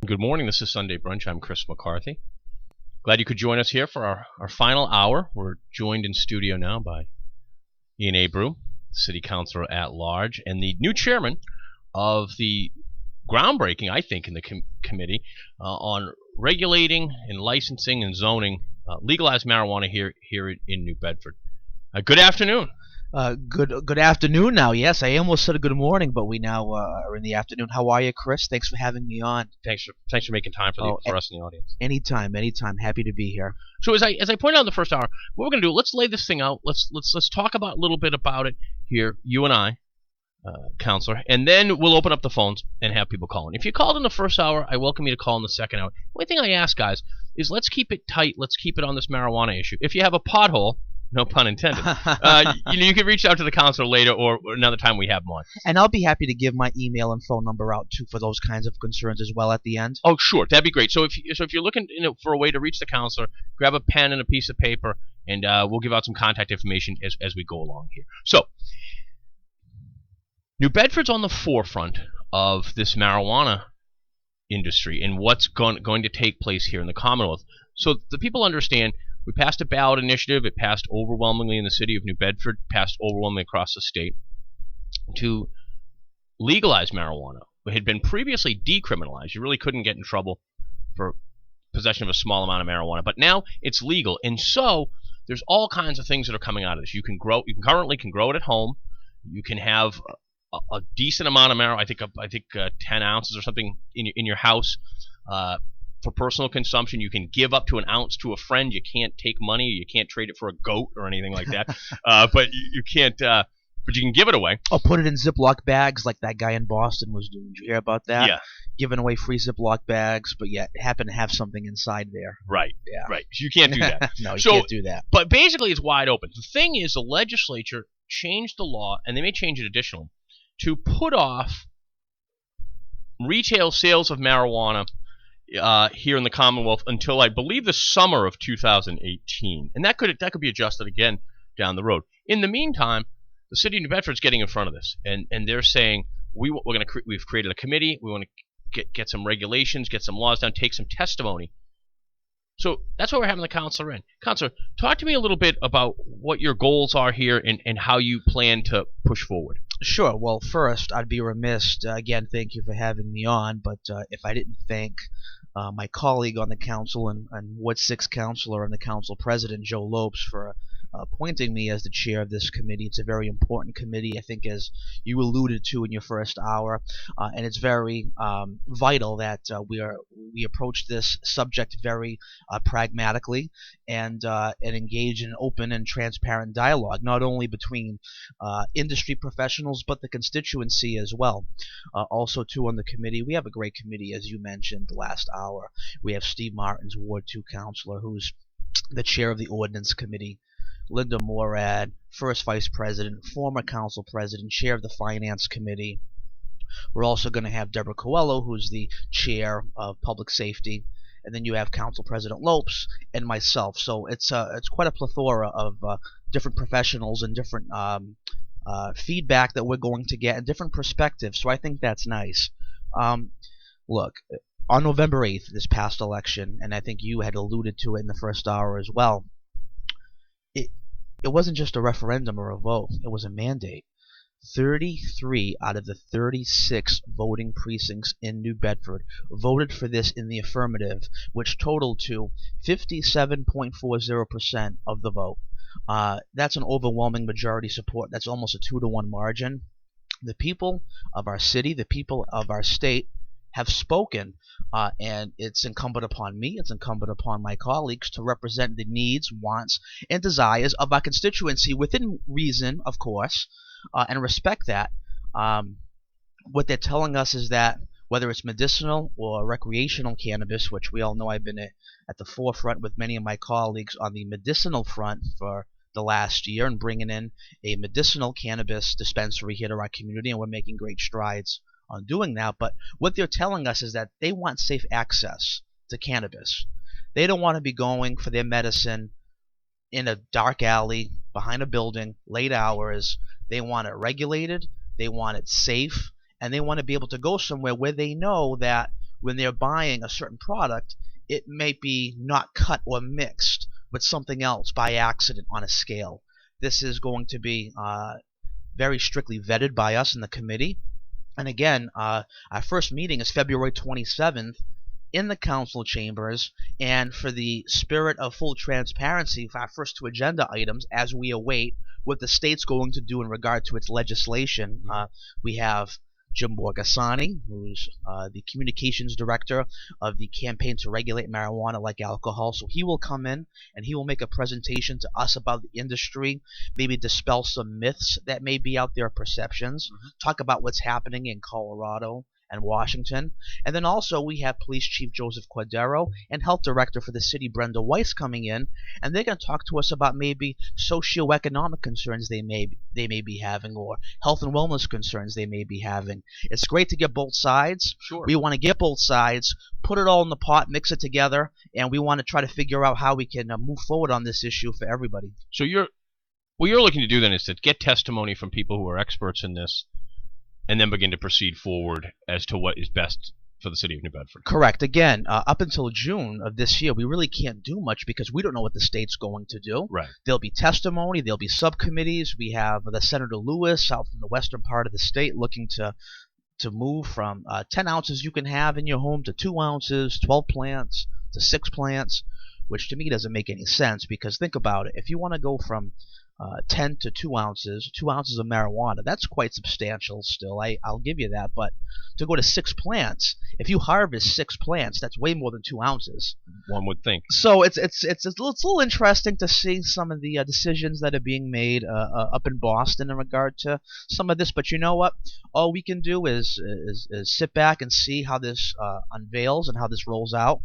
Good morning. This is Sunday Brunch. I'm Chris McCarthy. Glad you could join us here for our final hour. We're joined in studio now by Ian Abreu, City Councilor at Large, and the new chairman of the groundbreaking, I think, in the committee on regulating and licensing and zoning legalized marijuana here in New Bedford. Good afternoon. Good afternoon now. Yes, I almost said a good morning, but we now are in the afternoon. How are you, Chris? Thanks for having me on. Thanks for making time for us in the audience. Anytime. Happy to be here. So as I pointed out in the first hour, what we're going to do, let's lay this thing out. Let's talk about a little bit about it here, you and I, Counselor, and then we'll open up the phones and have people call in. If you called in the first hour, I welcome you to call in the second hour. The only thing I ask, guys, is let's keep it tight. Let's keep it on this marijuana issue. If you have a pothole, no pun intended, you can reach out to the counselor later or another time we have them on. And I'll be happy to give my email and phone number out too for those kinds of concerns as well at the end. Oh, sure, that'd be great. So if you're looking for a way to reach the counselor, grab a pen and a piece of paper, and we'll give out some contact information as we go along here. So, New Bedford's on the forefront of this marijuana industry and what's going to take place here in the Commonwealth. So the people understand. We passed a ballot initiative. It passed overwhelmingly in the city of New Bedford, passed overwhelmingly across the state to legalize marijuana. It had been previously decriminalized. You really couldn't get in trouble for possession of a small amount of marijuana, but now it's legal. And so there's all kinds of things that are coming out of this. You currently can grow it at home. You can have a decent amount of marijuana. I think 10 ounces or something in your house. For personal consumption, you can give up to an ounce to a friend. You can't take money. You can't trade it for a goat or anything like that. But you can't. But you can give it away. Or put it in Ziploc bags like that guy in Boston was doing. Did you hear about that? Yeah. Giving away free Ziploc bags, but yet happen to have something inside there. Right. Yeah. Right. So you can't do that. No, you can't do that. But basically, it's wide open. The thing is, the legislature changed the law, and they may change it additionally, to put off retail sales of marijuana here in the Commonwealth until I believe the summer of 2018, and that could be adjusted again down the road. In the meantime, the city of New Bedford is getting in front of this, and they're saying we've created a committee. We want to get some regulations, get some laws down, take some testimony. So that's what we're having the counselor in. Counselor, talk to me a little bit about what your goals are here and how you plan to push forward. Sure. Well, first, I'd be remiss. Again, thank you for having me on. But if I didn't thank my colleague on the council and Ward 6 councilor and the council president, Joe Lopes, for appointing me as the chair of this committee. It's a very important committee, I think, as you alluded to in your first hour, and it's very vital that we approach this subject very pragmatically and engage in open and transparent dialogue, not only between industry professionals but the constituency as well. Also, too, on the committee, we have a great committee, as you mentioned last hour. We have Steve Martin's Ward 2 councilor, who's the chair of the Ordinance Committee, Linda Morad, first vice president, former council president, chair of the Finance Committee. We're also going to have Deborah Coelho, who's the chair of Public Safety, and then you have Council President Lopes and myself. So it's quite a plethora of different professionals and different feedback that we're going to get and different perspectives. So I think that's nice. Look, on November 8th, this past election, and I think you had alluded to it in the first hour as well, it wasn't just a referendum or a vote. It was a mandate. 33 out of the 36 voting precincts in New Bedford voted for this in the affirmative, which totaled to 57.40% of the vote. That's an overwhelming majority support. That's almost a 2-to-1 margin. The people of our city, the people of our state, have spoken, and it's incumbent upon me, it's incumbent upon my colleagues to represent the needs, wants, and desires of our constituency within reason, of course, and respect that. What they're telling us is that whether it's medicinal or recreational cannabis, which we all know I've been at the forefront with many of my colleagues on the medicinal front for the last year and bringing in a medicinal cannabis dispensary here to our community, and we're making great strides on doing that. But what they're telling us is that they want safe access to cannabis. They don't want to be going for their medicine in a dark alley behind a building, late hours. They want it regulated, they want it safe, and they want to be able to go somewhere where they know that when they're buying a certain product, it may be not cut or mixed with something else by accident on a scale. This is going to be very strictly vetted by us in the committee. And again, our first meeting is February 27th in the council chambers, and for the spirit of full transparency, for our first 2 agenda items, as we await what the state's going to do in regard to its legislation, we have Jim Borgasani, who's the communications director of the campaign to regulate marijuana like alcohol. So he will come in and he will make a presentation to us about the industry, maybe dispel some myths that may be out there, perceptions, talk about what's happening in Colorado and Washington. And then also we have Police Chief Joseph Cordero and Health Director for the city, Brenda Weiss, coming in, and they're going to talk to us about maybe socioeconomic concerns they may be having, or health and wellness concerns they may be having. It's great to get both sides. Sure. We want to get both sides, put it all in the pot, mix it together, and we want to try to figure out how we can move forward on this issue for everybody. So what you're looking to do then is to get testimony from people who are experts in this, and then begin to proceed forward as to what is best for the city of New Bedford. Correct. Again, up until June of this year, we really can't do much because we don't know what the state's going to do. Right. There'll be testimony. There'll be subcommittees. We have the Senator Lewis out from the western part of the state looking to move from 10 ounces you can have in your home to 2 ounces, 12 plants to 6 plants, which to me doesn't make any sense, because think about it. If you want to go from 10 to 2 ounces, 2 ounces of marijuana, that's quite substantial still. I'll give you that. But to go to 6 plants, if you harvest 6 plants, that's way more than 2 ounces. One would think. So it's a little interesting to see some of the decisions that are being made up in Boston in regard to some of this. But you know what? All we can do is sit back and see how this unveils and how this rolls out,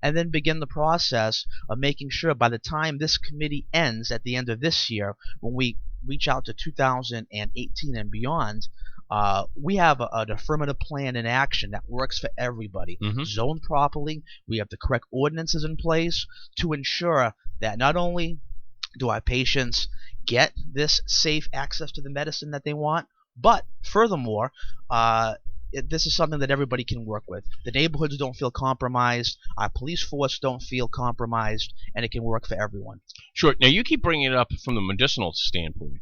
and then begin the process of making sure by the time this committee ends at the end of this year, when we reach out to 2018 and beyond, we have an affirmative plan in action that works for everybody, zoned properly. We have the correct ordinances in place to ensure that not only do our patients get this safe access to the medicine that they want, but furthermore, this is something that everybody can work with. The neighborhoods don't feel compromised. Our police force don't feel compromised, and it can work for everyone. Sure. Now, you keep bringing it up from the medicinal standpoint,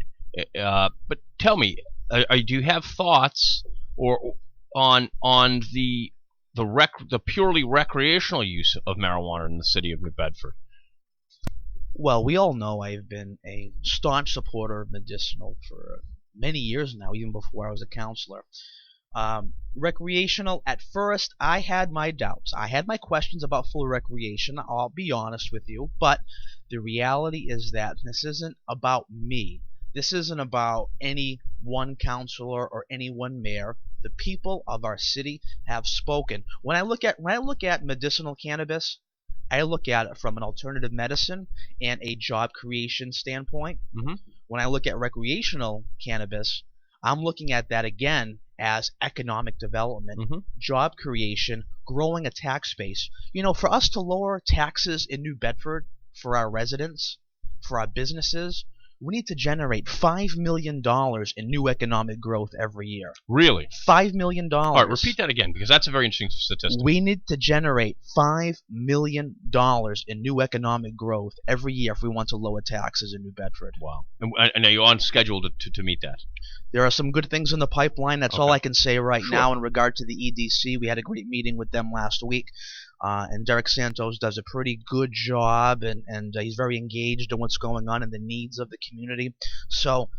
but tell me, do you have thoughts on the purely recreational use of marijuana in the city of New Bedford? Well, we all know I've been a staunch supporter of medicinal for many years now, even before I was a counselor. Recreational, at first, I had my doubts. I had my questions about full recreation, I'll be honest with you, but the reality is that this isn't about me. This isn't about any one counselor or any one mayor. The people of our city have spoken. When I look at medicinal cannabis, I look at it from an alternative medicine and a job creation standpoint. When I look at recreational cannabis, I'm looking at that again as economic development, job creation, growing a tax base. You know, for us to lower taxes in New Bedford for our residents, for our businesses, we need to generate $5 million in new economic growth every year. Really? $5 million. All right, repeat that again, because that's a very interesting statistic. We need to generate $5 million in new economic growth every year if we want to lower taxes in New Bedford. Wow. And are you on schedule to meet that? There are some good things in the pipeline. That's all I can say right Sure. now in regard to the EDC. We had a great meeting with them last week. And Derek Santos does a pretty good job, and he's very engaged in what's going on and the needs of the community. So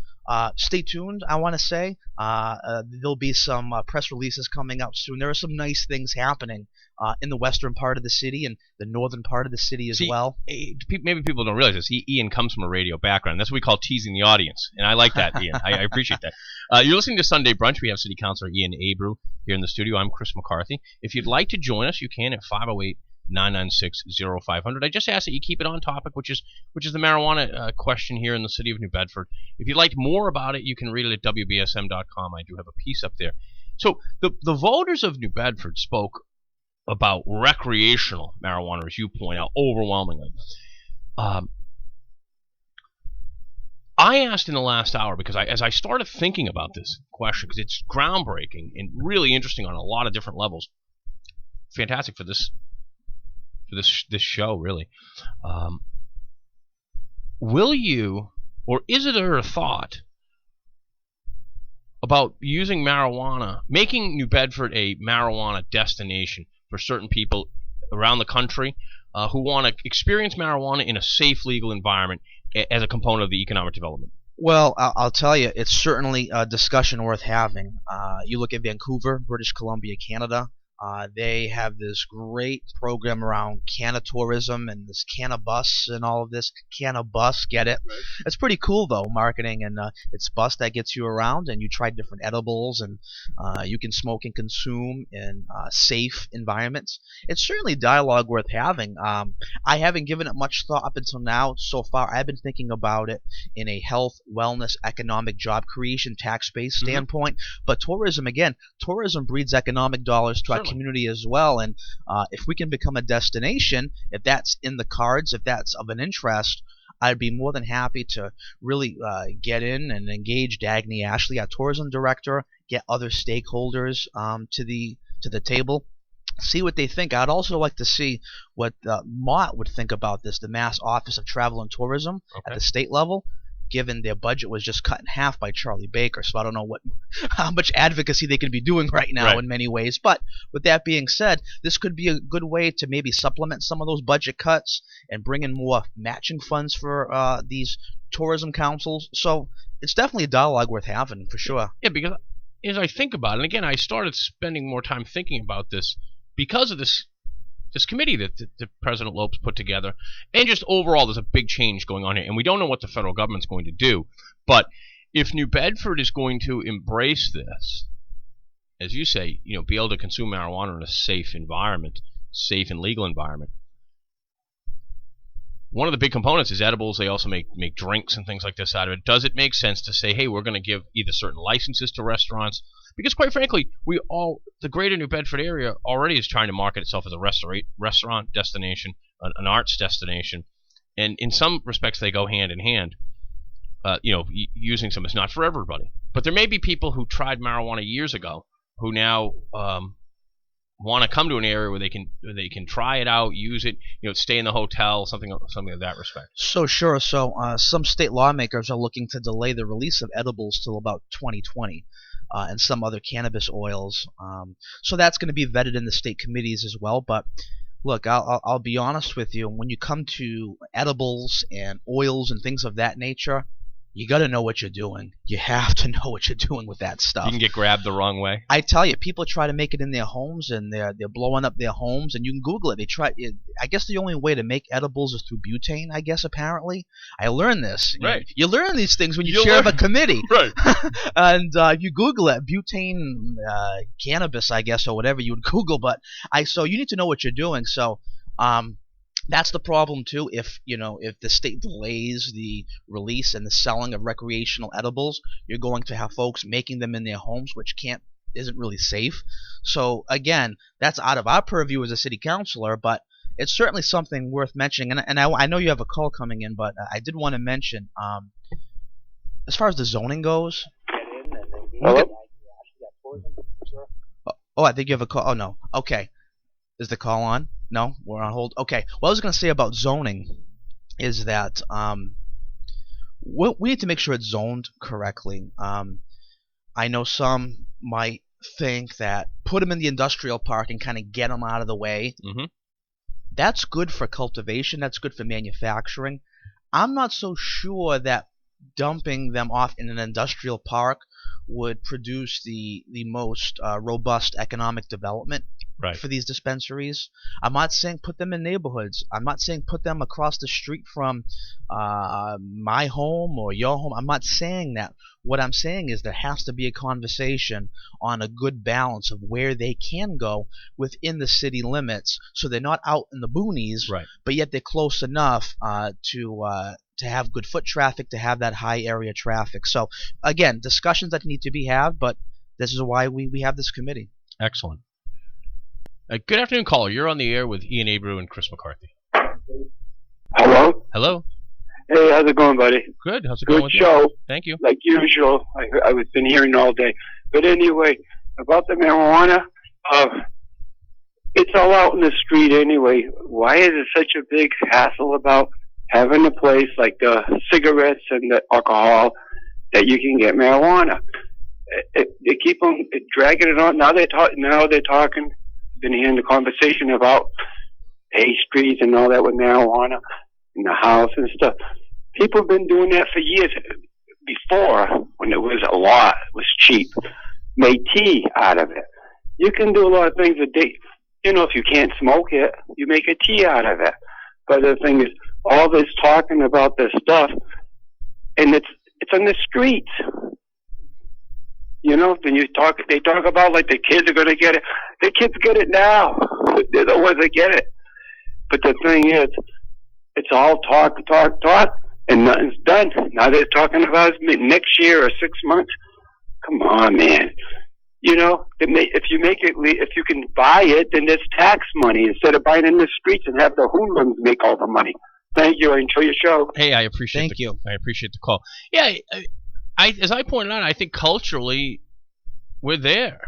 stay tuned, I want to say. There'll be some press releases coming out soon. There are some nice things happening in the western part of the city and the northern part of the city as well. Maybe people don't realize this. Ian comes from a radio background. That's what we call teasing the audience, and I like that, Ian. I appreciate that. You're listening to Sunday Brunch. We have City Councilor Ian Abreu here in the studio. I'm Chris McCarthy. If you'd like to join us, you can at 508-996-0500. I just ask that you keep it on topic, which is the marijuana question here in the city of New Bedford. If you'd like more about it, you can read it at WBSM.com. I do have a piece up there. So the voters of New Bedford spoke about recreational marijuana, as you point out, overwhelmingly. I asked in the last hour, because as I started thinking about this question, because it's groundbreaking and really interesting on a lot of different levels, fantastic for this show, really. Will you, or is there a thought about using marijuana, making New Bedford a marijuana destination for certain people around the country who want to experience marijuana in a safe, legal environment as a component of the economic development? Well, I'll tell you, it's certainly a discussion worth having. You look at Vancouver, British Columbia, Canada. They have this great program around canna-tourism and this canna-bus and all of this. Canna-bus, get it? Right. It's pretty cool, though, marketing. And it's bus that gets you around, and you try different edibles, and you can smoke and consume in safe environments. It's certainly dialogue worth having. I haven't given it much thought up until now. So far, I've been thinking about it in a health, wellness, economic job creation, tax-based standpoint. But tourism, again, tourism breeds economic dollars to our community as well, and if we can become a destination, if that's in the cards, if that's of an interest, I'd be more than happy to really get in and engage Dagny Ashley, our tourism director, get other stakeholders to the table, see what they think. I'd also like to see what Mott would think about this, the Mass Office of Travel and Tourism at the state level, given their budget was just cut in half by Charlie Baker. So I don't know how much advocacy they could be doing right now in many ways. But with that being said, this could be a good way to maybe supplement some of those budget cuts and bring in more matching funds for these tourism councils. So it's definitely a dialogue worth having, for sure. Yeah, because as I think about it, and again, I started spending more time thinking about this because of this committee that President Lopes put together, and just overall there's a big change going on here, and we don't know what the federal government's going to do. But if New Bedford is going to embrace this, as you say, be able to consume marijuana in a safe environment, safe and legal environment, one of the big components is edibles. They also make drinks and things like this out of it. Does it make sense to say, hey, we're going to give either certain licenses to restaurants? Because quite frankly, the greater New Bedford area already is trying to market itself as a restaurant destination, an arts destination, and in some respects they go hand in hand. Using some is not for everybody, but there may be people who tried marijuana years ago who now want to come to an area where they can try it out, use it, stay in the hotel, something of that respect. So sure. So some state lawmakers are looking to delay the release of edibles till about 2020. And some other cannabis oils. So that's going to be vetted in the state committees as well. But look, I'll be honest with you. When you come to edibles and oils and things of that nature, you got to know what you're doing. You have to know what you're doing with that stuff. You can get grabbed the wrong way. I tell you, people try to make it in their homes, and they're blowing up their homes, and you can Google it. I guess the only way to make edibles is through butane, I guess, apparently. I learned this. Right. You learn these things when you chair of a committee. Right. And if you Google it, butane cannabis, I guess, or whatever you would Google. But so you need to know what you're doing. So that's the problem too. If the state delays the release and the selling of recreational edibles, you're going to have folks making them in their homes, which isn't really safe. So again, that's out of our purview as a city councilor, but it's certainly something worth mentioning. And I know you have a call coming in, but I did want to mention, as far as the zoning goes. I think you have a call. Oh no. Okay. Is the call on? No, we're on hold. Okay. What I was going to say about zoning is that we need to make sure it's zoned correctly. I know some might think that put them in the industrial park and kind of get them out of the way. Mm-hmm. That's good for cultivation. That's good for manufacturing. I'm not so sure that dumping them off in an industrial park would produce the most robust economic development for these dispensaries. I'm not saying put them in neighborhoods. I'm not saying put them across the street from my home or your home. I'm not saying that. What I'm saying is there has to be a conversation on a good balance of where they can go within the city limits, so they're not out in the boonies, but yet they're close enough to have good foot traffic, to have that high area traffic. So again, discussions that need to be had, but this is why we have this committee. Excellent. Good afternoon, caller. You're on the air with Ian Abreu and Chris McCarthy. Hello? Hello. Hey, how's it going, buddy? Good. How's it going? Good show. Thank you. Like usual. I've been hearing all day. But anyway, about the marijuana, It's all out in the street anyway. Why is it such a big hassle about having a place like the cigarettes and the alcohol that you can get marijuana? They keep on dragging it on. Now they're talking. Been hearing the conversation about pastries and all that with marijuana in the house and stuff. People have been doing that for years. Before, when it was a lot, it was cheap. Made tea out of it. You can do a lot of things a day. You know, if you can't smoke it, you make a tea out of it. But the thing is, all this talking about this stuff, and it's on the streets. You know, they talk about like the kids are going to get it. The kids get it now. They're the ones that get it. But the thing is, it's all talk, and nothing's done. Now they're talking about next year or 6 months. Come on, man. You know, if you can buy it, then there's tax money instead of buying in the streets and have the hoodlums make all the money. Thank you. I enjoy your show. Hey, I appreciate I appreciate the call. Yeah, as I pointed out, I think culturally we're there.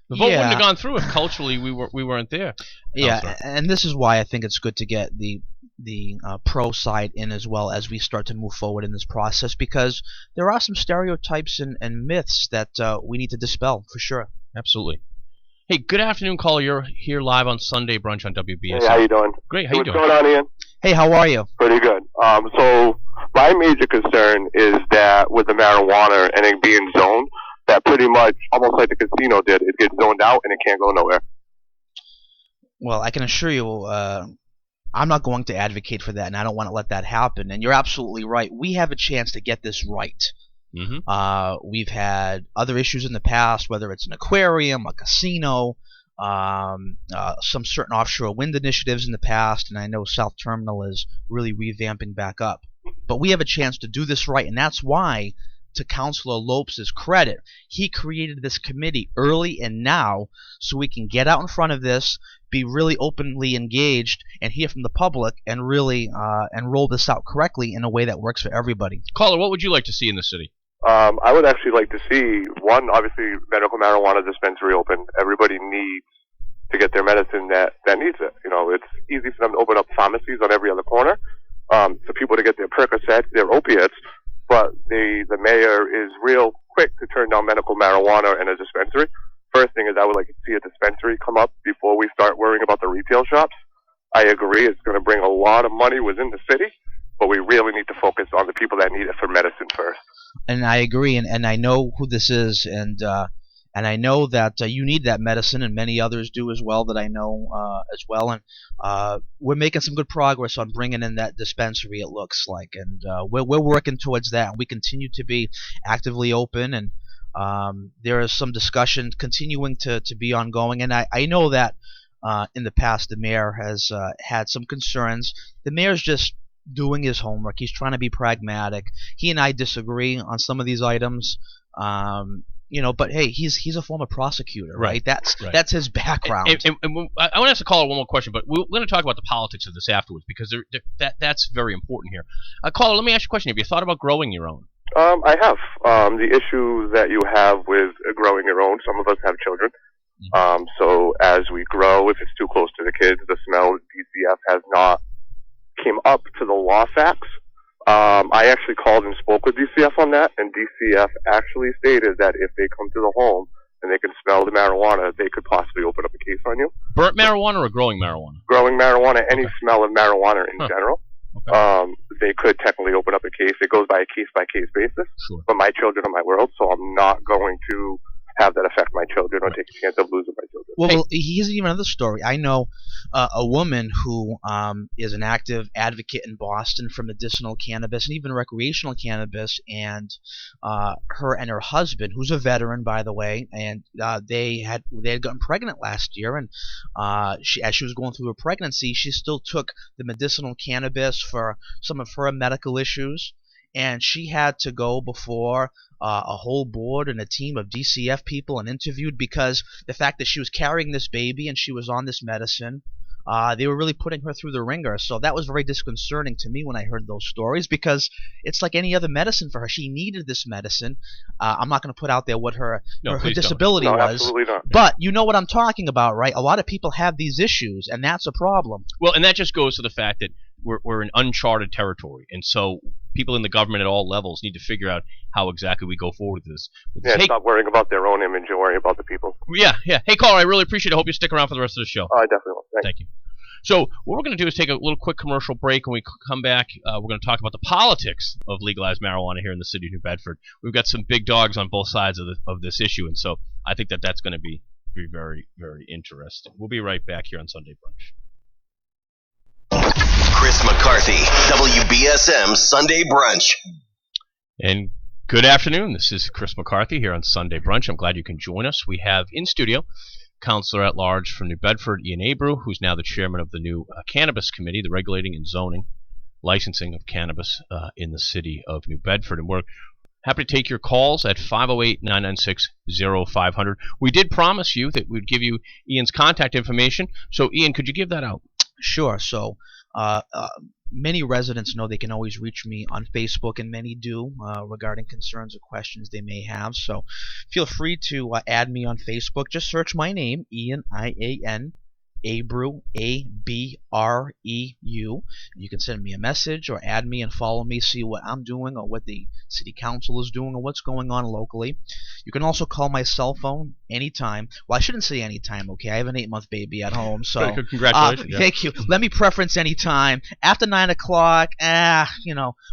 The vote wouldn't have gone through if culturally we weren't there. Yeah, and this is why I think it's good to get the pro side in as well as we start to move forward in this process, because there are some stereotypes and myths that we need to dispel for sure. Absolutely. Hey, good afternoon, caller. You're here live on Sunday Brunch on WBSM. Hey, how you doing? Great. How you doing? What's going on, Ian? Hey, how are you? Pretty good. So my major concern is that with the marijuana and it being zoned, that pretty much, almost like the casino did, it gets zoned out and it can't go nowhere. Well, I can assure you, I'm not going to advocate for that, and I don't want to let that happen. And you're absolutely right. We have a chance to get this right. Mm-hmm. We've had other issues in the past, whether it's an aquarium, a casino, some certain offshore wind initiatives in the past, and I know South Terminal is really revamping back up. But we have a chance to do this right, and that's why, to Councilor Lopes' credit, he created this committee early and now so we can get out in front of this, be really openly engaged, and hear from the public, and really and roll this out correctly in a way that works for everybody. Caller, what would you like to see in the city? I would actually like to see, one, obviously, medical marijuana dispensary open. Everybody needs to get their medicine that needs it. You know, it's easy for them to open up pharmacies on every other corner, for people to get their Percocets, their opiates, but the mayor is real quick to turn down medical marijuana in a dispensary. First thing is I would like to see a dispensary come up before we start worrying about the retail shops. I agree it's going to bring a lot of money within the city, but we really need to focus on the people that need it for medicine first. And I agree, and I know who this is, and I know that you need that medicine, and many others do as well that I know as well. And we're making some good progress on bringing in that dispensary, it looks like, and we're working towards that. We continue to be actively open, and there is some discussion continuing to be ongoing. And I know that in the past the mayor has had some concerns. The mayor's just doing his homework. He's trying to be pragmatic. He and I disagree on some of these items. You know, but hey, he's a former prosecutor, right? That's his background. And I want to ask the caller one more question, but we're going to talk about the politics of this afterwards, because that's very important here. Caller, let me ask you a question. Have you thought about growing your own? I have. The issue that you have with growing your own, some of us have children. Mm-hmm. So as we grow, if it's too close to the kids, the smell, DCF has not came up to the law facts. I actually called and spoke with DCF on that, and DCF actually stated that if they come to the home and they can smell the marijuana, they could possibly open up a case on you. Burnt marijuana or growing marijuana? Growing marijuana, any smell of marijuana in general. Okay. They could technically open up a case. It goes by a case-by-case basis. Sure. But my children are my world, so I'm not going to have that affect my children or take a chance of losing my children. Well, here's even another story. I know a woman who is an active advocate in Boston for medicinal cannabis and even recreational cannabis, and her and her husband, who's a veteran, by the way, and they had gotten pregnant last year, and as she was going through her pregnancy, she still took the medicinal cannabis for some of her medical issues. And she had to go before a whole board and a team of DCF people and interviewed, because the fact that she was carrying this baby and she was on this medicine, they were really putting her through the ringer. So that was very disconcerting to me when I heard those stories, because it's like any other medicine for her. She needed this medicine. I'm not going to put out there what her disability was. Absolutely not. But you know what I'm talking about, right? A lot of people have these issues, and that's a problem. Well, and that just goes to the fact that we're in uncharted territory, and so people in the government at all levels need to figure out how exactly we go forward with this. Yeah, stop worrying about their own image and worry about the people. Yeah. Hey, caller, I really appreciate it. I hope you stick around for the rest of the show. I definitely will. Thank you. So what we're going to do is take a little quick commercial break. When we come back, we're going to talk about the politics of legalized marijuana here in the city of New Bedford. We've got some big dogs on both sides of this issue, and so I think that's going to be very, very interesting. We'll be right back here on Sunday Brunch. Chris McCarthy, WBSM Sunday Brunch. And good afternoon. This is Chris McCarthy here on Sunday Brunch. I'm glad you can join us. We have in studio Counselor at Large from New Bedford, Ian Abreu, who's now the chairman of the new Cannabis Committee, the regulating and zoning licensing of cannabis in the city of New Bedford. And we're happy to take your calls at 508-996-0500. We did promise you that we'd give you Ian's contact information. So, Ian, could you give that out? Sure. So many residents know they can always reach me on Facebook, and many do, regarding concerns or questions they may have. So feel free to add me on Facebook. Just search my name, Ian, I-A-N, Abreu, A-B-R-E-U. You can send me a message or add me and follow me, see what I'm doing or what the city council is doing or what's going on locally. You can also call my cell phone anytime. Well, I shouldn't say anytime, okay? I have an 8-month baby at home, so congratulations. Thank you. Let me preference anytime. After 9 o'clock,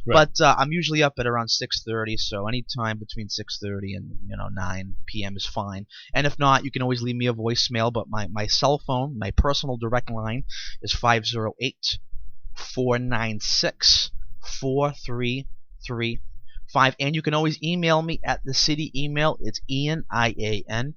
Right. But I'm usually up at around 6:30, so anytime between 6:30 and 9 p.m. is fine. And if not, you can always leave me a voicemail. But my cell phone, my personal direct line, is 508-496-4335, and you can always email me at the city email. It's Ian, I-A-N,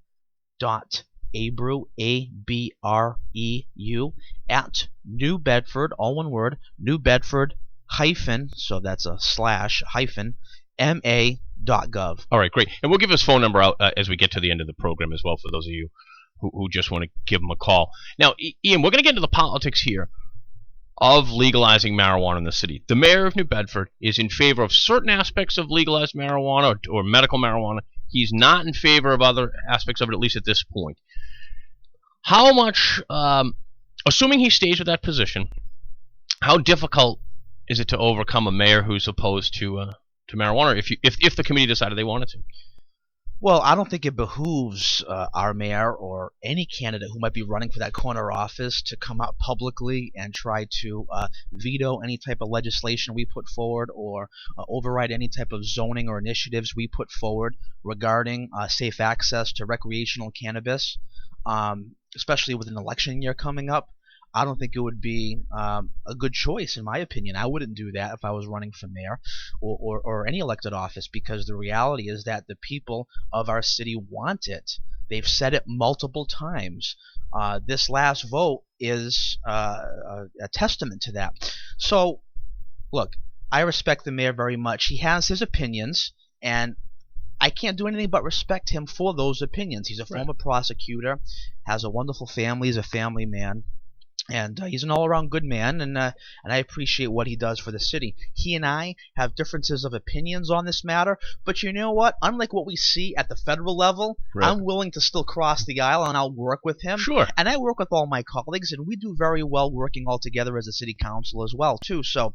Abreu, A-B-R-E-U, at New Bedford, all one word, New Bedford hyphen, so that's a slash hyphen, ma.gov. All right, great. And we'll give his phone number out as we get to the end of the program as well for those of you who just want to give him a call. Now, Ian, we're going to get into the politics here of legalizing marijuana in the city. The mayor of New Bedford is in favor of certain aspects of legalized marijuana or medical marijuana. He's not in favor of other aspects of it, at least at this point. How much, assuming he stays with that position, how difficult is it to overcome a mayor who's opposed to marijuana if the committee decided they wanted to? Well, I don't think it behooves our mayor or any candidate who might be running for that corner office to come out publicly and try to veto any type of legislation we put forward or override any type of zoning or initiatives we put forward regarding safe access to recreational cannabis, especially with an election year coming up. I don't think it would be a good choice, in my opinion. I wouldn't do that if I was running for mayor or any elected office, because the reality is that the people of our city want it. They've said it multiple times. This last vote is a testament to that. So, look, I respect the mayor very much. He has his opinions, and I can't do anything but respect him for those opinions. He's a former prosecutor, has a wonderful family, he's a family man. And he's an all-around good man, and I appreciate what he does for the city. He and I have differences of opinions on this matter, but you know what? Unlike what we see at the federal level, right, I'm willing to still cross the aisle, and I'll work with him. Sure. And I work with all my colleagues, and we do very well working all together as a city council as well, too. So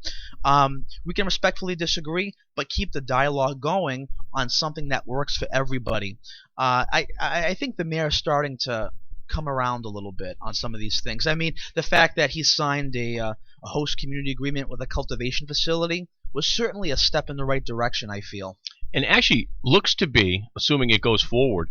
we can respectfully disagree, but keep the dialogue going on something that works for everybody. I think the mayor is starting to come around a little bit on some of these things. I mean, the fact that he signed a host community agreement with a cultivation facility was certainly a step in the right direction, I feel. And actually looks to be, assuming it goes forward,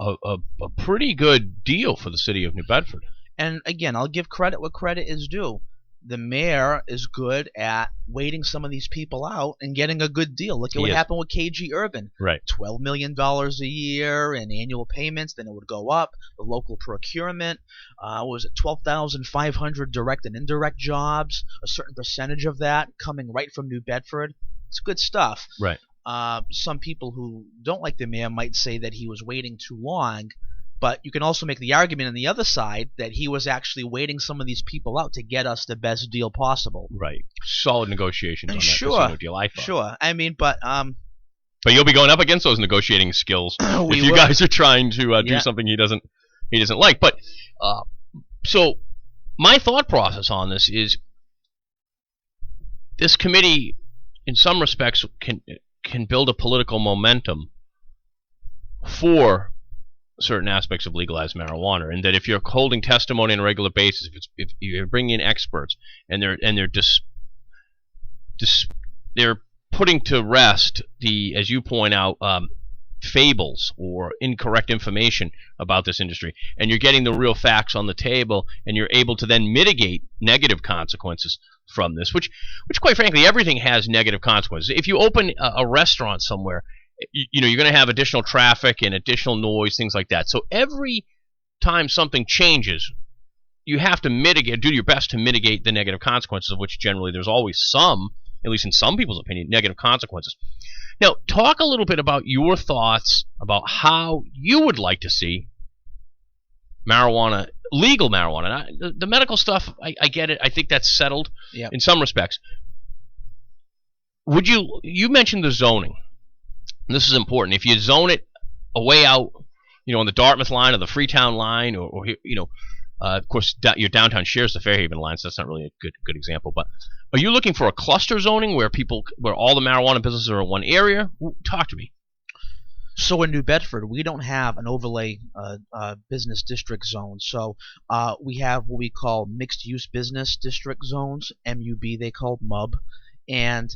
a pretty good deal for the city of New Bedford. And again, I'll give credit what credit is due. The mayor is good at waiting some of these people out and getting a good deal. Look at what happened with KG Urban. Right. $12 million a year in annual payments, then it would go up. The local procurement, was it 12,500 direct and indirect jobs, a certain percentage of that coming right from New Bedford. It's good stuff. Right. Some people who don't like the mayor might say that he was waiting too long, But you can also make the argument on the other side that he was actually waiting some of these people out to get us the best deal possible. Right. Solid negotiations on that Sure. casino deal, I thought. Sure. I mean, but you'll be going up against those negotiating skills if you guys are trying to do something he doesn't like. But so my thought process on this is this committee, in some respects, can build a political momentum for certain aspects of legalized marijuana, and that if you're holding testimony on a regular basis, if you're bringing in experts and they're putting to rest the, as you point out, fables or incorrect information about this industry, and you're getting the real facts on the table, and you're able to then mitigate negative consequences from this, which quite frankly, everything has negative consequences. If you open a restaurant somewhere, you're going to have additional traffic and additional noise, things like that. So every time something changes, you have to do your best to mitigate the negative consequences, of which generally there's always some, at least in some people's opinion, negative consequences. Now, talk a little bit about your thoughts about how you would like to see marijuana, legal marijuana. The medical stuff, I get it. I think that's settled in some respects. You mentioned the zoning. And this is important. If you zone it away out, on the Dartmouth line or the Freetown line, or of course, your downtown shares the Fairhaven line, so that's not really a good example. But are you looking for a cluster zoning where all the marijuana businesses are in one area? Talk to me. So in New Bedford, we don't have an overlay business district zone. So we have what we call mixed-use business district zones, MUB they call MUB. And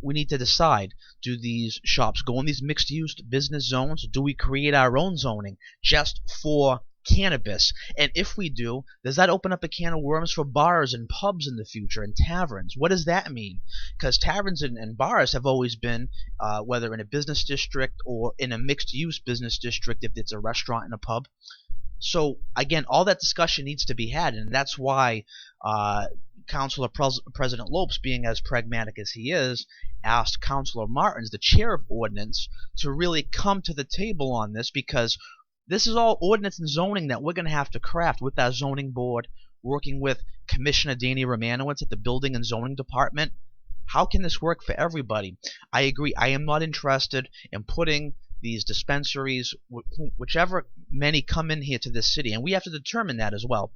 we need to decide, do these shops go in these mixed-use business zones? Do we create our own zoning just for cannabis? And if we do, does that open up a can of worms for bars and pubs in the future and taverns? What does that mean? Because taverns and bars have always been, whether in a business district or in a mixed-use business district, if it's a restaurant and a pub. So again, all that discussion needs to be had, and that's why Councilor President Lopes, being as pragmatic as he is, asked Councilor Martins, the chair of ordinance, to really come to the table on this, because this is all ordinance and zoning that we're going to have to craft with our zoning board, working with Commissioner Danny Romanowitz at the Building and Zoning Department. How can this work for everybody? I agree. I am not interested in putting these dispensaries, whichever many come in here to this city, and we have to determine that as well,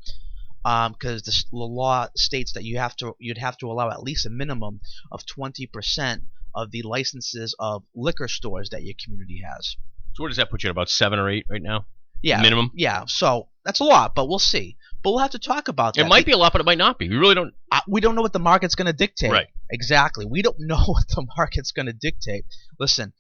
because the law states that you'd have to allow at least a minimum of 20% of the licenses of liquor stores that your community has. So what does that put you at, about 7 or 8 right now? Yeah, minimum. Yeah, so that's a lot, but we'll see. But we'll have to talk about that. It might be a lot, but it might not be. We really don't. We don't know what the market's going to dictate. Right. Exactly. We don't know what the market's going to dictate. Listen,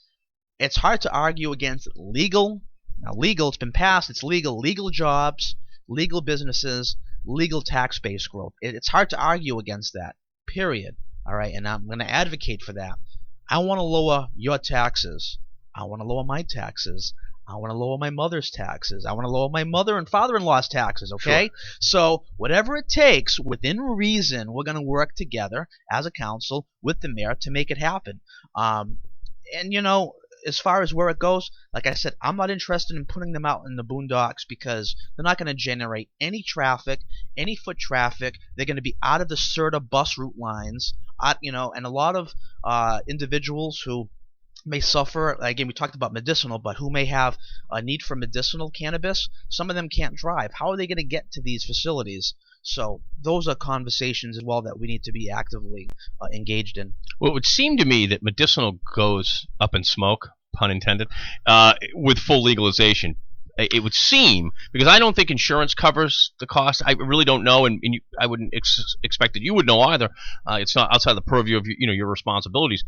it's hard to argue against legal. Now, legal, it's been passed. It's legal. Legal jobs, legal businesses, legal tax base growth. It's hard to argue against that, period. All right, and I'm going to advocate for that. I want to lower your taxes. I want to lower my taxes. I want to lower my mother's taxes. I want to lower my mother and father-in-law's taxes, okay? Sure. So whatever it takes, within reason, we're going to work together as a council with the mayor to make it happen. And, as far as where it goes, like I said, I'm not interested in putting them out in the boondocks, because they're not going to generate any traffic, any foot traffic. They're going to be out of the CERTA bus route lines, and a lot of individuals who may suffer, again, we talked about medicinal, but who may have a need for medicinal cannabis, some of them can't drive. How are they going to get to these facilities? So those are conversations as well that we need to be actively engaged in. Well, it would seem to me that medicinal goes up in smoke, pun intended, with full legalization. It would seem, because I don't think insurance covers the cost. I really don't know, and I wouldn't expect that you would know either. It's not outside the purview of your responsibilities.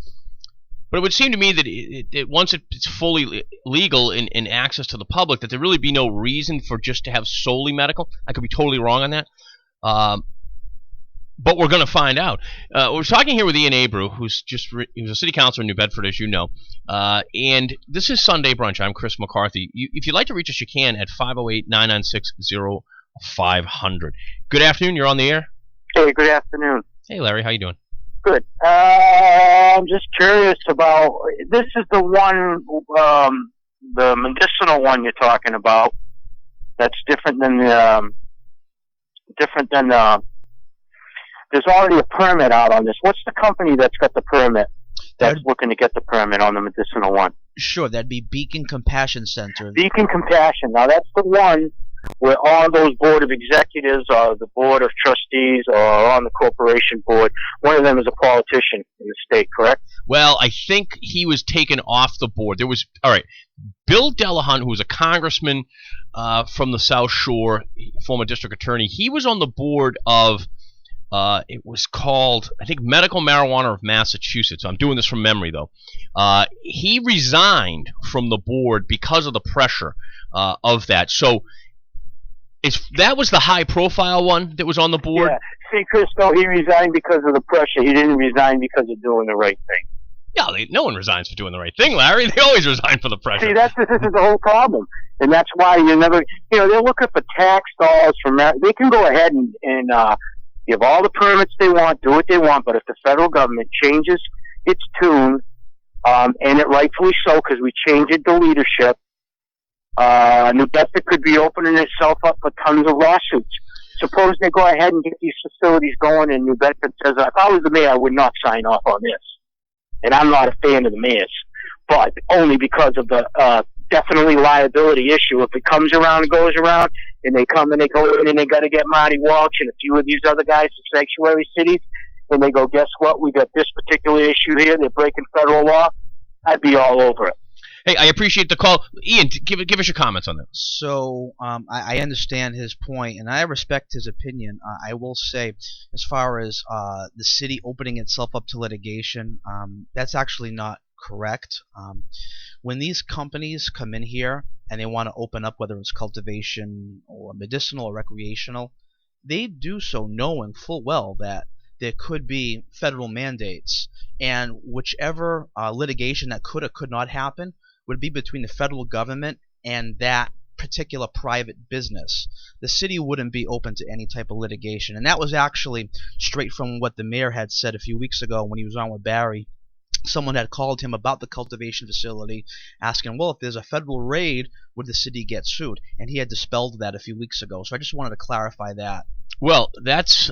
But it would seem to me that once it's fully legal in access to the public, that there really be no reason for just to have solely medical. I could be totally wrong on that. But we're going to find out. We're talking here with Ian Abreu, who's a city councilor in New Bedford, as you know. And this is Sunday Brunch. I'm Chris McCarthy. If you'd like to reach us, you can at 508-996-0500. Good afternoon. You're on the air. Hey, good afternoon. Hey, Larry. How you doing? Good. I'm just curious about, this is the one, the medicinal one you're talking about. That's different than there's already a permit out on this. What's the company that's got the permit? That's looking to get the permit on the medicinal one. Sure, that'd be Beacon Compassion Center. Beacon Compassion. Now that's the one where all those board of executives or the board of trustees or on the corporation board, one of them is a politician in the state, correct? Well, I think he was taken off the board. There was, all right, Bill Delahunt, who was a congressman from the South Shore, former district attorney. He was on the board of, it was called, I think, Medical Marijuana of Massachusetts. I'm doing this from memory, though. He resigned from the board because of the pressure of that. So that was the high-profile one that was on the board. Yeah. See, Christo, he resigned because of the pressure. He didn't resign because of doing the right thing. Yeah, no one resigns for doing the right thing, Larry. They always resign for the pressure. See, this is the whole problem. And that's why you never, they're looking for tax dollars from that. They can go ahead and give all the permits they want, do what they want, but if the federal government changes its tune, and it rightfully so, because we changed the leadership, New Bedford could be opening itself up for tons of lawsuits. Suppose they go ahead and get these facilities going, and New Bedford says, if I was the mayor, I would not sign off on this. And I'm not a fan of the mayor's, but only because of the definitely liability issue. If it comes around and goes around, and they come and they go in and they got to get Marty Walsh and a few of these other guys in sanctuary cities, and they go, guess what? We got this particular issue here. They're breaking federal law. I'd be all over it. Hey, I appreciate the call. Ian, give us your comments on that. So I understand his point, and I respect his opinion. I will say, as far as the city opening itself up to litigation, that's actually not correct. When these companies come in here and they want to open up, whether it's cultivation or medicinal or recreational, they do so knowing full well that there could be federal mandates, and whichever litigation that could or could not happen would be between the federal government and that particular private business. The city wouldn't be open to any type of litigation, and that was actually straight from what the mayor had said a few weeks ago when he was on with Barry. Someone had called him about the cultivation facility, asking, well, if there's a federal raid, would the city get sued? And he had dispelled that a few weeks ago, so I just wanted to clarify that. Well, that's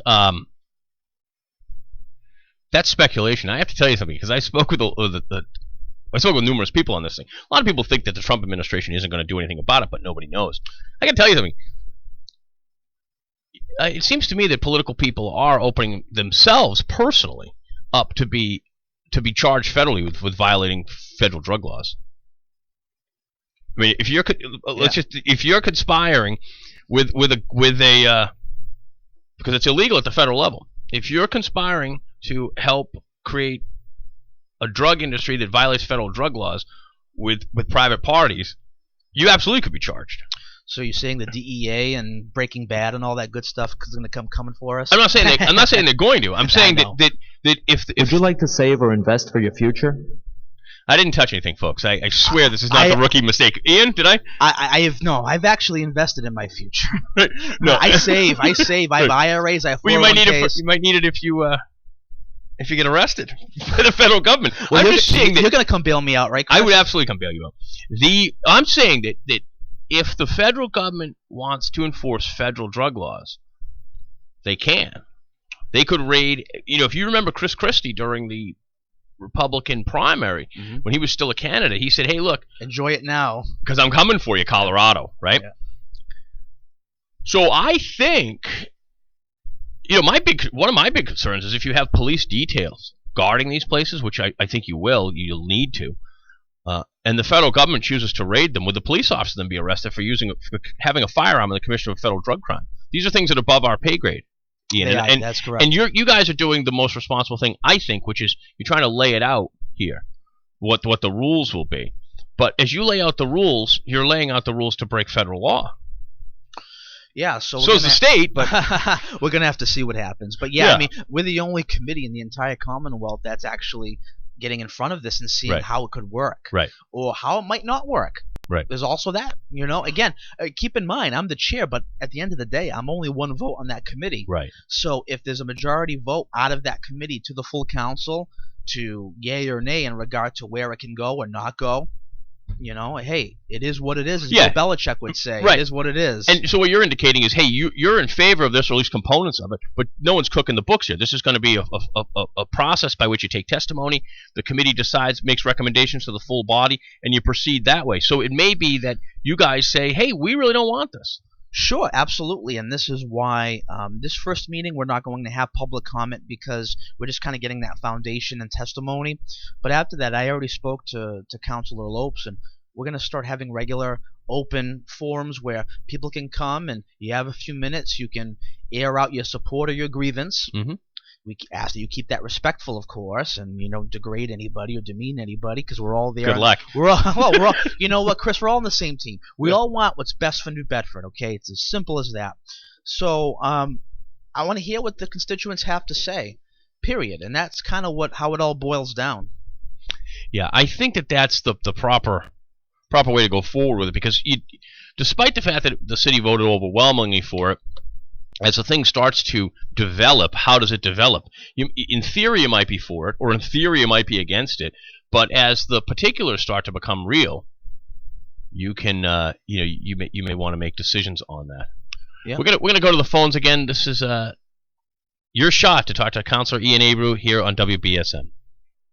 speculation. I have to tell you something, because I spoke with I spoke with numerous people on this thing. A lot of people think that the Trump administration isn't going to do anything about it, but nobody knows. I can tell you something. It seems to me that political people are opening themselves personally up to be charged federally with violating federal drug laws. I mean, if you're conspiring with a because it's illegal at the federal level. If you're conspiring to help create a drug industry that violates federal drug laws with private parties, you absolutely could be charged. So you're saying the DEA and Breaking Bad and all that good stuff is going to come coming for us? I'm not saying they're going to. I'm saying that if would you like to save or invest for your future? I didn't touch anything, folks. I swear this is not the rookie mistake. Ian, did I? I've actually invested in my future. No, I save. I have IRAs. I have 401ks. Well, you might need it if you get arrested by the federal government. Well, I'm just saying that you're going to come bail me out, right, Chris? I would absolutely come bail you out. I'm saying that if the federal government wants to enforce federal drug laws, they can. They could raid. If you remember Chris Christie during the Republican primary, when he was still a candidate, he said, hey, look. Enjoy it now. Because I'm coming for you, Colorado, right? Yeah. So I think, one of my big concerns is if you have police details guarding these places, which I think you'll need to, and the federal government chooses to raid them, would the police officer then be arrested for having a firearm in the commission of a federal drug crime? These are things that are above our pay grade. Ian, that's correct. And you guys are doing the most responsible thing, I think, which is you're trying to lay it out here, what the rules will be. But as you lay out the rules, you're laying out the rules to break federal law. Yeah, so is the state, but we're going to have to see what happens. But I mean, we're the only committee in the entire Commonwealth that's actually getting in front of this and seeing how it could work, or how it might not work. Right. There's also that, again, keep in mind, I'm the chair, but at the end of the day, I'm only one vote on that committee. Right. So if there's a majority vote out of that committee to the full council to yay or nay in regard to where it can go or not go, Hey, it is what it is, as Yeah. Bill Belichick would say. Right. It is what it is. And so what you're indicating is, hey, you're in favor of this, or at least components of it, but no one's cooking the books here. This is going to be a process by which you take testimony, the committee decides, makes recommendations to the full body, and you proceed that way. So it may be that you guys say, hey, we really don't want this. Sure, absolutely, and this is why this first meeting we're not going to have public comment, because we're just kind of getting that foundation and testimony. But after that, I already spoke to Councilor Lopes, and we're going to start having regular open forums where people can come and you have a few minutes, you can air out your support or your grievance. Mm-hmm. We ask that you keep that respectful, of course, and don't degrade anybody or demean anybody, because we're all there. Good luck. We're all, you know what, Chris? We're all on the same team. We all want what's best for New Bedford. Okay, it's as simple as that. So I want to hear what the constituents have to say. Period. And that's kind of how it all boils down. Yeah, I think that's the proper way to go forward with it, because despite the fact that the city voted overwhelmingly for it, as the thing starts to develop, how does it develop? In theory, you might be for it, or in theory, you might be against it. But as the particulars start to become real, you can, you may want to make decisions on that. Yeah. We're gonna go to the phones again. This is your shot to talk to Councilor Ian Abreu here on WBSM.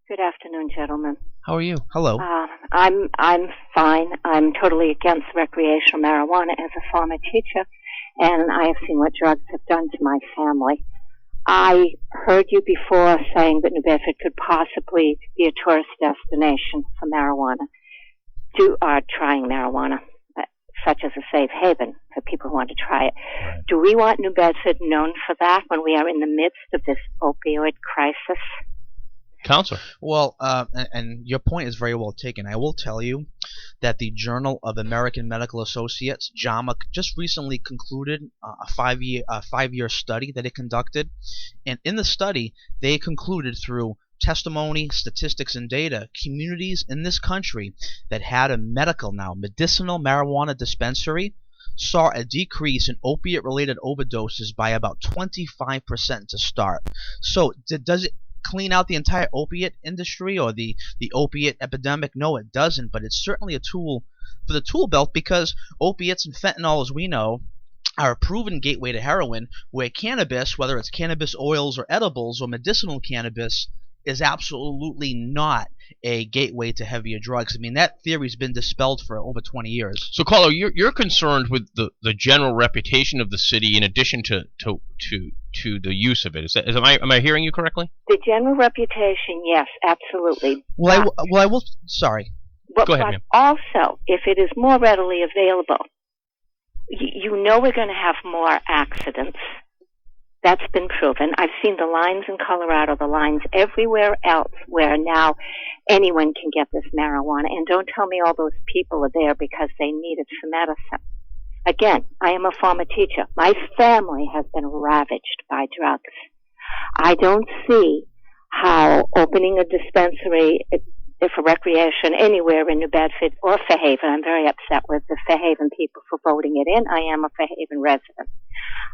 Good afternoon, gentlemen. How are you? Hello. I'm fine. I'm totally against recreational marijuana as a former teacher, and I have seen what drugs have done to my family. I heard you before saying that New Bedford could possibly be a tourist destination for marijuana, trying marijuana, such as a safe haven for people who want to try it. Do we want New Bedford known for that when we are in the midst of this opioid crisis? Counselor. Well, and your point is very well taken. I will tell you that the Journal of American Medical Associates, JAMA, just recently concluded a five-year study that it conducted. And in the study, they concluded through testimony, statistics, and data, communities in this country that had a medicinal marijuana dispensary saw a decrease in opiate-related overdoses by about 25% to start. So does it clean out the entire opiate industry or the opiate epidemic? No, it doesn't, but it's certainly a tool for the tool belt, because opiates and fentanyl, as we know, are a proven gateway to heroin, where cannabis, whether it's cannabis oils or edibles or medicinal cannabis, is absolutely not a gateway to heavier drugs. I mean, that theory's been dispelled for over 20 years. So, Carlo, you're concerned with the general reputation of the city in addition to the use of it. Am I hearing you correctly? The general reputation, yes, absolutely. Well, I will. Sorry. But, Go ahead, ma'am. Also, if it is more readily available, we're going to have more accidents. That's been proven. I've seen the lines in Colorado, the lines everywhere else where now anyone can get this marijuana. And don't tell me all those people are there because they need it for medicine. Again, I am a former teacher. My family has been ravaged by drugs. I don't see how opening a dispensary for recreation anywhere in New Bedford or Fairhaven, I'm very upset with the Fairhaven people for voting it in. I am a Fairhaven resident.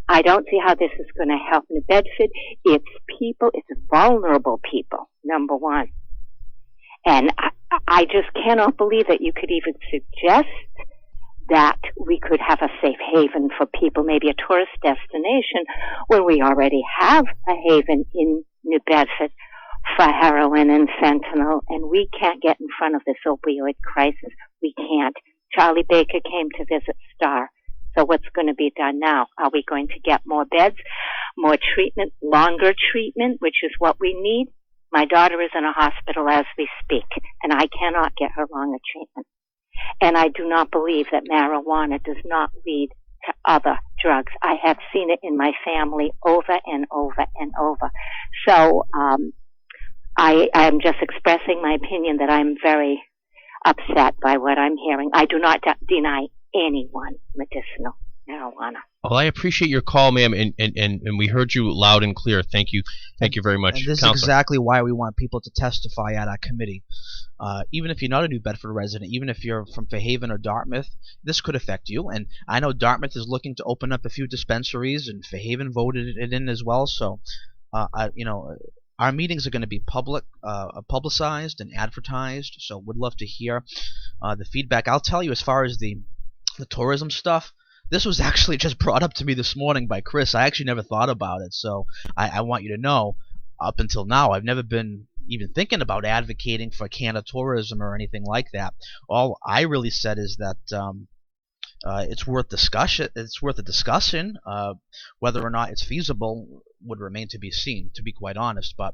I don't see how this is going to help New Bedford. It's people, it's vulnerable people, number one. And I just cannot believe that you could even suggest that we could have a safe haven for people, maybe a tourist destination, when we already have a haven in New Bedford for heroin and fentanyl, and we can't get in front of this opioid crisis. We can't. Charlie Baker came to visit Star. So what's going to be done now? Are we going to get more beds, more treatment, longer treatment, which is what we need? My daughter is in a hospital as we speak, and I cannot get her longer treatment. And I do not believe that marijuana does not lead to other drugs. I have seen it in my family over and over and over. So I am just expressing my opinion that I'm very upset by what I'm hearing. I do not deny anyone medicinal marijuana. Well, I appreciate your call, ma'am, and we heard you loud and clear. Thank you very much, and this Counselor. is exactly why we want people to testify at our committee. Even if you're not a New Bedford resident, even if you're from Fairhaven or Dartmouth, this could affect you. And I know Dartmouth is looking to open up a few dispensaries, and Fairhaven voted it in as well. So, our meetings are going to be publicized and advertised, so would love to hear the feedback. I'll tell you, as far as the tourism stuff, this was actually just brought up to me this morning by Chris. I actually never thought about it, so I want you to know, up until now, I've never been even thinking about advocating for Canada tourism or anything like that. All I really said is that it's worth discussion. It's worth a discussion. Whether or not it's feasible would remain to be seen, to be quite honest. But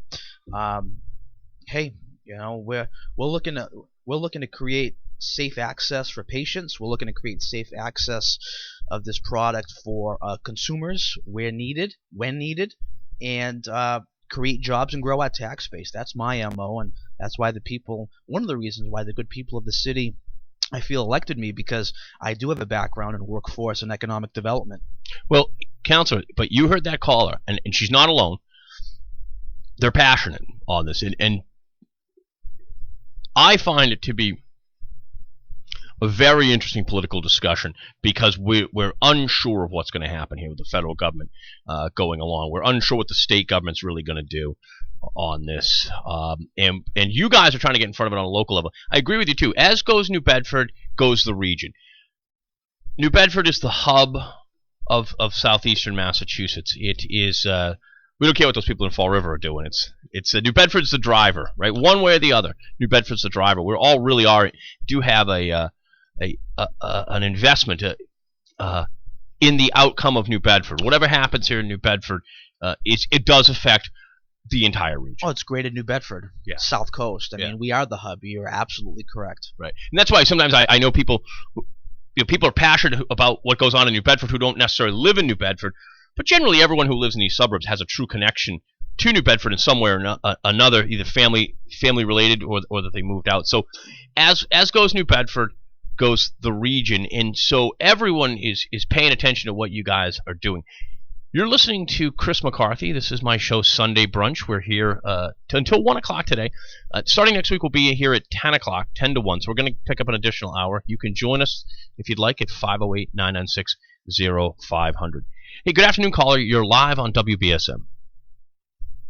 hey, we're looking to create safe access for patients. We're looking to create safe access of this product for consumers where needed, when needed, and create jobs and grow our tax base. That's my MO, and that's why one of the reasons why the good people of the city, I feel, elected me, because I do have a background in workforce and economic development. Well, Councillor, but you heard that caller, and she's not alone. They're passionate on this, and I find it to be a very interesting political discussion, because we're unsure of what's going to happen here with the federal government going along. We're unsure what the state government's really going to do on this, and you guys are trying to get in front of it on a local level. I agree with you too. As goes New Bedford, goes the region. New Bedford is the hub of southeastern Massachusetts. It is. We don't care what those people in Fall River are doing. It's New Bedford's the driver, right? One way or the other. New Bedford's the driver. We all really do have an investment in the outcome of New Bedford. Whatever happens here in New Bedford, it does affect the entire region. Oh, it's great in New Bedford. Yeah. South Coast. I mean, we are the hub. You're absolutely correct. Right. And that's why sometimes I know people, people are passionate about what goes on in New Bedford who don't necessarily live in New Bedford, but generally everyone who lives in these suburbs has a true connection to New Bedford in some way or another, either family related or that they moved out. So as goes New Bedford, goes the region, and so everyone is paying attention to what you guys are doing. You're listening to Chris McCarthy. This is my show, Sunday Brunch. We're here until 1 o'clock today. Starting next week, we'll be here at 10 o'clock, 10 to 1. So we're going to pick up an additional hour. You can join us if you'd like at 508-996-0500. Hey, good afternoon, caller. You're live on WBSM.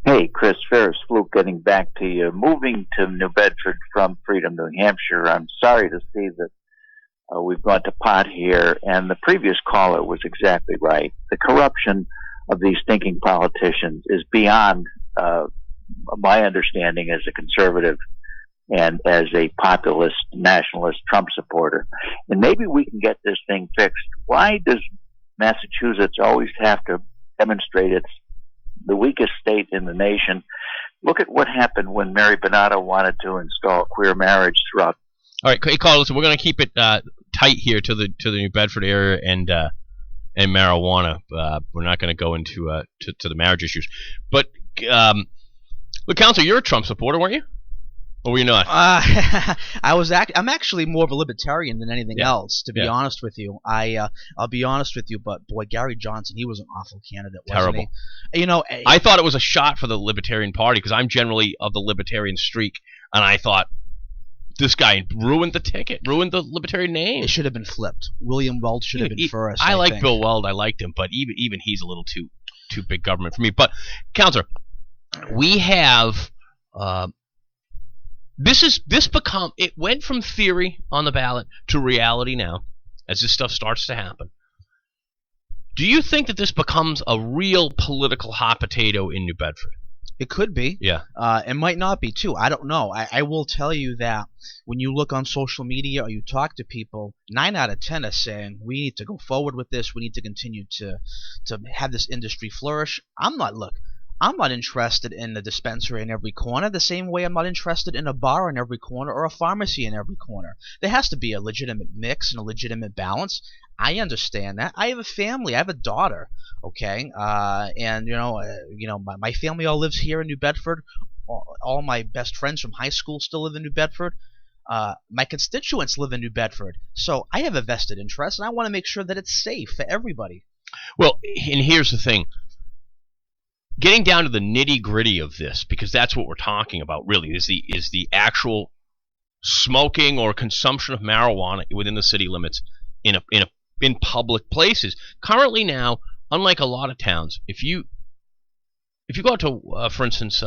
Hey, Chris, Ferris Fluke getting back to you. Moving to New Bedford from Freedom, New Hampshire, I'm sorry to see that we've gone to pot here, and the previous caller was exactly right. The corruption of these thinking politicians is beyond my understanding as a conservative and as a populist, nationalist Trump supporter. And maybe we can get this thing fixed. Why does Massachusetts always have to demonstrate it's the weakest state in the nation? Look at what happened when Mary Bonato wanted to install queer marriage throughout. All right, hey, Carl, listen, we're going to keep it tight here to the New Bedford area and marijuana. We're not going to go into to the marriage issues. But look, Councilor, you're a Trump supporter, weren't you? Or were you not? I'm actually more of a libertarian than anything else, to be honest with you. I'll be honest with you, but boy, Gary Johnson, he was an awful candidate, wasn't he? Terrible. I thought it was a shot for the Libertarian Party because I'm generally of the Libertarian streak, and I thought, this guy ruined the ticket, ruined the Libertarian name. It should have been flipped. William Weld should have been first. I like Bill Weld. I liked him, but even he's a little too big government for me. But, Councilor, we have it went from theory on the ballot to reality now, as this stuff starts to happen. Do you think that this becomes a real political hot potato in New Bedford? It could be. Yeah. It might not be, too. I don't know. I will tell you that when you look on social media or you talk to people, 9 out of 10 are saying, we need to go forward with this. We need to continue to have this industry flourish. I'm not interested in a dispensary in every corner, the same way I'm not interested in a bar in every corner or a pharmacy in every corner. There has to be a legitimate mix and a legitimate balance. I understand that. I have a family. I have a daughter. Okay, and my family all lives here in New Bedford. All my best friends from high school still live in New Bedford. My constituents live in New Bedford. So I have a vested interest, and I want to make sure that it's safe for everybody. Well, and here's the thing. Getting down to the nitty-gritty of this, because that's what we're talking about really, is the actual smoking or consumption of marijuana within the city limits in public places. Currently now, unlike a lot of towns, if you go out to, for instance,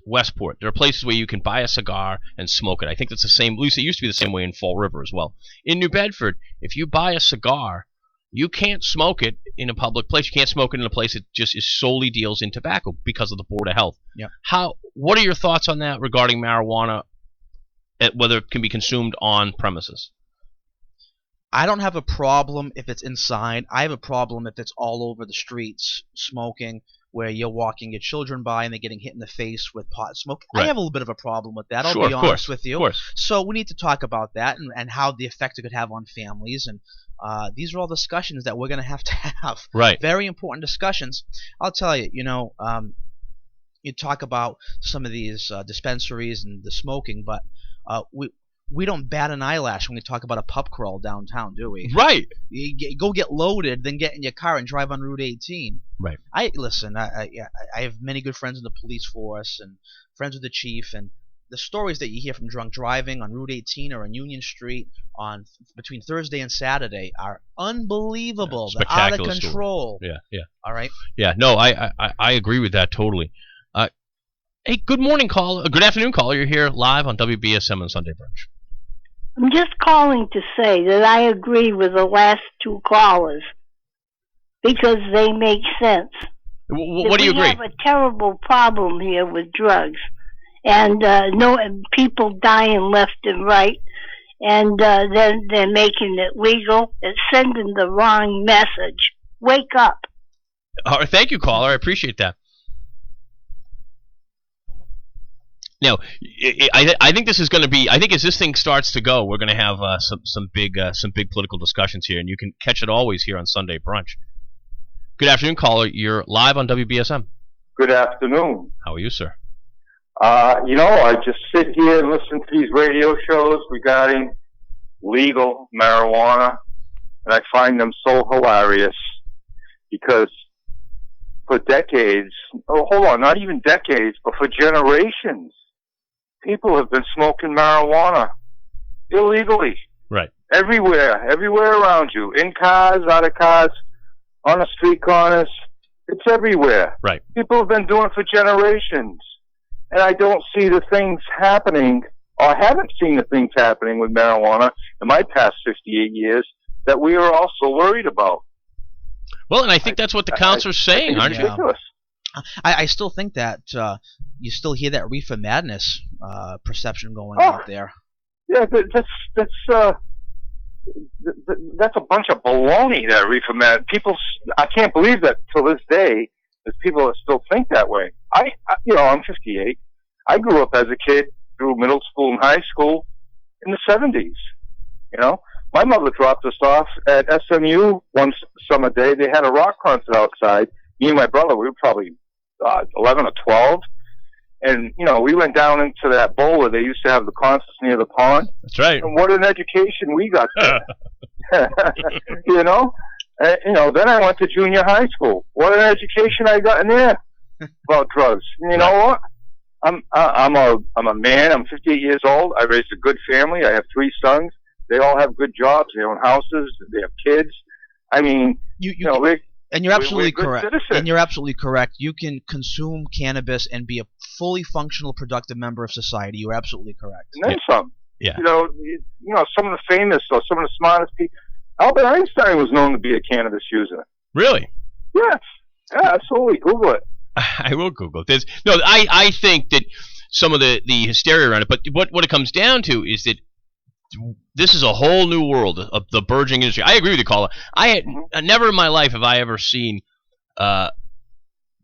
Westport. There are places where you can buy a cigar and smoke it. I think that's the same. At least it used to be the same way in Fall River as well. In New Bedford, if you buy a cigar, you can't smoke it in a public place. You can't smoke it in a place that just solely deals in tobacco because of the Board of Health. Yeah. What are your thoughts on that regarding marijuana, whether it can be consumed on premises? I don't have a problem if it's inside. I have a problem if it's all over the streets smoking, where you're walking your children by and they're getting hit in the face with pot smoke. Right. I have a little bit of a problem with that. I'll Sure, be of honest course, with you. of course. So we need to talk about that and how the effect it could have on families. And these are all discussions that we're going to have. Right. Very important discussions. I'll tell you, you talk about some of these dispensaries and the smoking, but we don't bat an eyelash when we talk about a pub crawl downtown, do we? Right. You go get loaded, then get in your car and drive on Route 18. Right. I have many good friends in the police force and friends with the chief, and the stories that you hear from drunk driving on Route 18 or on Union Street between Thursday and Saturday are unbelievable. They're out of control. Story. Yeah. All right. Yeah. No, I agree with that totally. Hey, good morning, caller. Good afternoon, caller. You're here live on WBSM on Sunday Brunch. I'm just calling to say that I agree with the last two callers because they make sense. What do you agree? We have a terrible problem here with drugs, and people dying left and right, and then they're making it legal. It's sending the wrong message. Wake up. Thank you, caller. I appreciate that. Now, I think this is going to be. I think as this thing starts to go, we're going to have some big political discussions here, and you can catch it always here on Sunday Brunch. Good afternoon, caller. You're live on WBSM. Good afternoon. How are you, sir? I just sit here and listen to these radio shows regarding legal marijuana, and I find them so hilarious because for decades, not even decades, but for generations, people have been smoking marijuana illegally. Right. Everywhere around you, in cars, out of cars, on the street corners. It's everywhere. Right. People have been doing it for generations. And I don't see the things happening, or haven't seen the things happening with marijuana in my past 58 years that we are also worried about. Well, and I think that's what the counselor's saying, aren't you? Ridiculous. I still think that you still hear that reefer madness perception going out there. Yeah, that's a bunch of baloney. That reefer madness. I can't believe that till this day, there's people that still think that way. I'm 58. I grew up as a kid through middle school and high school in the 70s. My mother dropped us off at SMU one summer day. They had a rock concert outside. Me and my brother, we were probably 11 or 12. And, we went down into that bowl where they used to have the concerts near the pond. That's right. And what an education we got there. Then I went to junior high school. What an education I got in there about drugs. You know what? I'm a man. I'm 58 years old. I raised a good family. I have 3 sons. They all have good jobs. They own houses. They have kids. I mean, and you're absolutely correct. Citizens. And you're absolutely correct. You can consume cannabis and be a fully functional, productive member of society. You're absolutely correct. And then some. Yeah. Some of the famous or some of the smartest people. Albert Einstein was known to be a cannabis user. Really? Yes. Yeah, absolutely. Google it. I will Google it. I think that some of the hysteria around it, but what it comes down to is that this is a whole new world of the burgeoning industry. I agree with you, caller. I had never in my life have I ever seen. There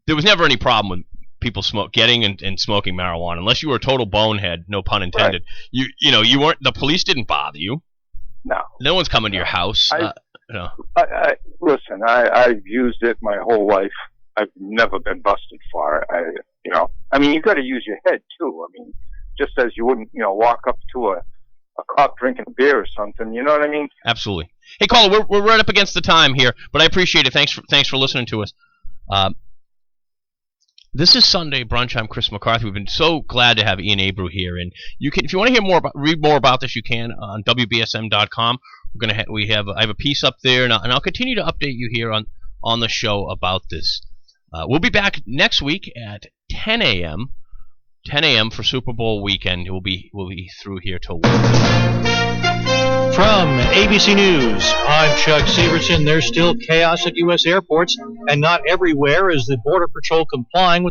was never any problem with people getting and smoking marijuana, unless you were a total bonehead. No pun intended. Right. You weren't. The police didn't bother you. No one's coming to your house. Listen, I've used it my whole life. I've never been busted for it. You got to use your head too. Just as you wouldn't, walk up to a cop drinking beer or something. You know what I mean? Absolutely. Hey, caller, we're right up against the time here, but I appreciate it. Thanks for listening to us. This is Sunday Brunch. I'm Chris McCarthy. We've been so glad to have Ian Abreu here, and you can, if you want to hear read more about this, you can on WBSM.com. I have a piece up there, and I'll continue to update you here on the show about this. We'll be back next week at 10 a.m. 10 a.m. for Super Bowl weekend. We'll be through here till 1. From ABC News, I'm Chuck Severson. There's still chaos at U.S. airports, and not everywhere is the Border Patrol complying with